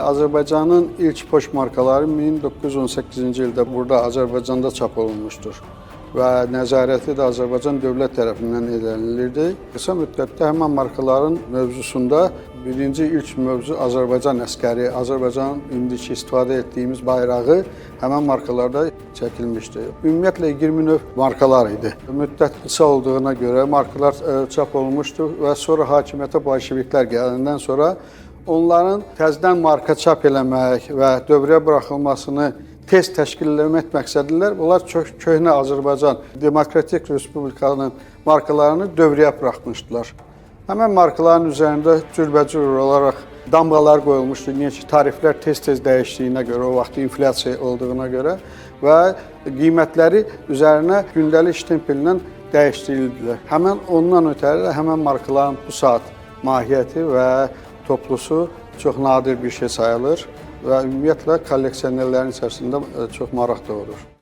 Azərbaycanın ilk poçt markaları 1918-ci ildə burada Azərbaycanda çap olunmuşdur və nəzarəti də Azərbaycan dövlət tərəfindən edilirdi. Qısa müddətdə həmin markaların mövzusunda birinci ilk mövzu Azərbaycan əskəri, Azərbaycanın indiki istifadə etdiyimiz bayrağı həmin markalarda çəkilmişdi. Ümumiyyətlə 20 növ markalar idi. Müddət qısa olduğuna görə markalar çap olunmuşdu və sonra hakimiyyətə bolşeviklər gələndən sonra onların təzədən marka çap eləmək və dövrəyə buraxılmasını tez təşkil etmək məqsədilə onlar köhnə Azərbaycan Demokratik Respublikanın markalarını dövrəyə buraxmışdılar. Həmin markaların üzərində cürbəcür olaraq damğalar qoyulmuşdu. Niyə ki, tariflər tez-tez dəyişdiyinə görə, o vaxt inflyasiya olduğuna görə və qiymətləri üzərinə gündəlik ştempelinə dəyişdirildilər. Həmin ondan ötəri həmin markaların bu saat mahiyyəti və toplusu çox nadir bir şey sayılır və ümumiyyətlə kolleksionerlərin içərisində çox maraq doğurur.